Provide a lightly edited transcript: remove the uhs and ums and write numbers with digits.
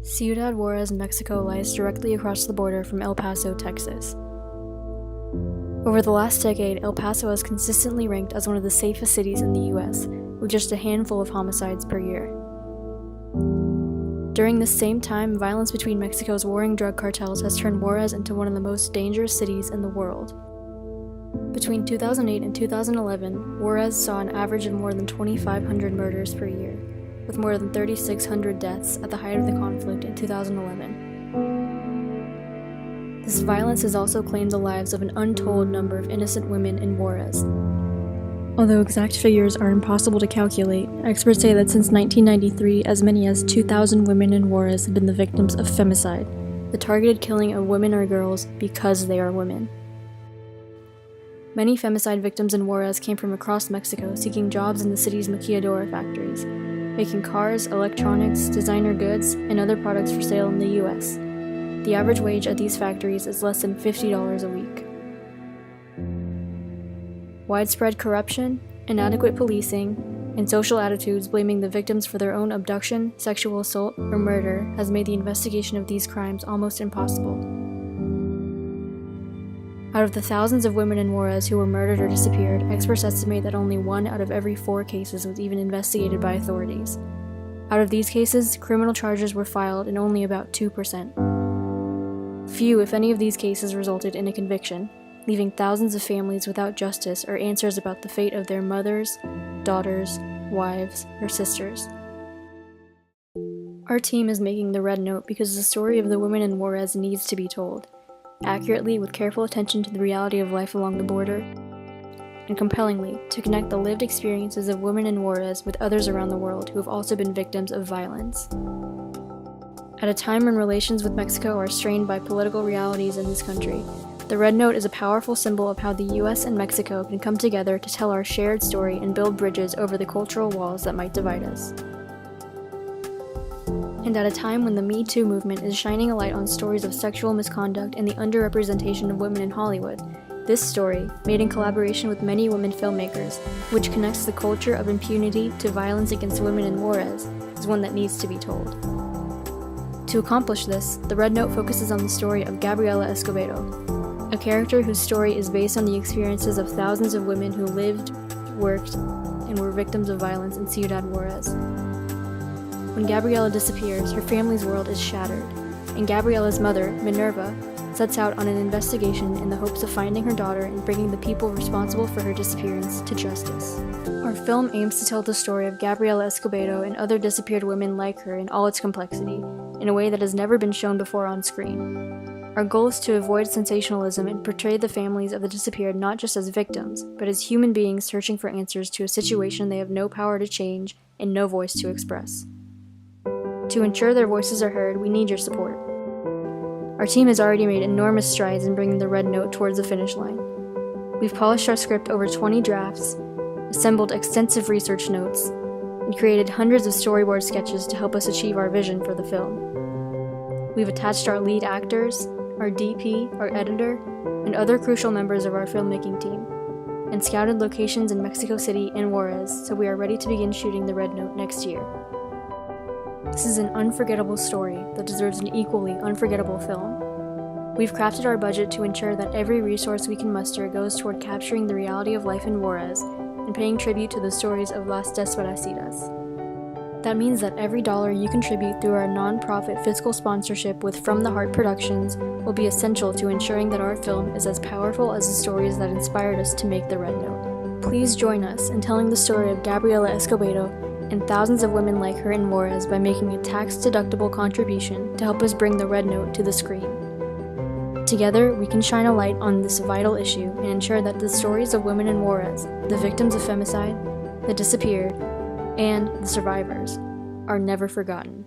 Ciudad Juarez, Mexico lies directly across the border from El Paso, Texas. Over the last decade, El Paso has consistently ranked as one of the safest cities in the US, with just a handful of homicides per year. During this same time, violence between Mexico's warring drug cartels has turned Juarez into one of the most dangerous cities in the world. Between 2008 and 2011, Juarez saw an average of more than 2,500 murders per year, with more than 3,600 deaths at the height of the conflict in 2011. This violence has also claimed the lives of an untold number of innocent women in Juarez. Although exact figures are impossible to calculate, experts say that since 1993, as many as 2,000 women in Juarez have been the victims of femicide, the targeted killing of women or girls because they are women. Many femicide victims in Juarez came from across Mexico seeking jobs in the city's maquiladora factories, making cars, electronics, designer goods, and other products for sale in the US. The average wage at these factories is less than $50 a week. Widespread corruption, inadequate policing, and social attitudes blaming the victims for their own abduction, sexual assault, or murder has made the investigation of these crimes almost impossible. Out of the thousands of women in Juarez who were murdered or disappeared, experts estimate that only 1 out of every 4 cases was even investigated by authorities. Out of these cases, criminal charges were filed in only about 2%. Few, if any, of these cases resulted in a conviction, leaving thousands of families without justice or answers about the fate of their mothers, daughters, wives, or sisters. Our team is making the Red Note because the story of the women in Juarez needs to be told, accurately with careful attention to the reality of life along the border, and compellingly to connect the lived experiences of women in Juarez with others around the world who have also been victims of violence. At a time when relations with Mexico are strained by political realities in this country, the Red Note is a powerful symbol of how the US and Mexico can come together to tell our shared story and build bridges over the cultural walls that might divide us. And at a time when the Me Too movement is shining a light on stories of sexual misconduct and the underrepresentation of women in Hollywood, this story, made in collaboration with many women filmmakers, which connects the culture of impunity to violence against women in Juarez, is one that needs to be told. To accomplish this, the Red Note focuses on the story of Gabriela Escobedo, a character whose story is based on the experiences of thousands of women who lived, worked, and were victims of violence in Ciudad Juarez. When Gabriela disappears, her family's world is shattered, and Gabriela's mother, Minerva, sets out on an investigation in the hopes of finding her daughter and bringing the people responsible for her disappearance to justice. Our film aims to tell the story of Gabriela Escobedo and other disappeared women like her in all its complexity, in a way that has never been shown before on screen. Our goal is to avoid sensationalism and portray the families of the disappeared not just as victims, but as human beings searching for answers to a situation they have no power to change and no voice to express. To ensure their voices are heard, we need your support. Our team has already made enormous strides in bringing the Red Note towards the finish line. We've polished our script over 20 drafts, assembled extensive research notes, and created hundreds of storyboard sketches to help us achieve our vision for the film. We've attached our lead actors, our DP, our editor, and other crucial members of our filmmaking team, and scouted locations in Mexico City and Juarez, so we are ready to begin shooting the Red Note next year. This is an unforgettable story that deserves an equally unforgettable film. We've crafted our budget to ensure that every resource we can muster goes toward capturing the reality of life in Juarez and paying tribute to the stories of Las Desaparecidas. That means that every dollar you contribute through our non-profit fiscal sponsorship with From the Heart Productions will be essential to ensuring that our film is as powerful as the stories that inspired us to make the Red Note. Please join us in telling the story of Gabriela Escobedo and thousands of women like her in Juarez by making a tax-deductible contribution to help us bring the Red Note to the screen. Together, we can shine a light on this vital issue and ensure that the stories of women in Juarez, the victims of femicide, the disappeared, and the survivors, are never forgotten.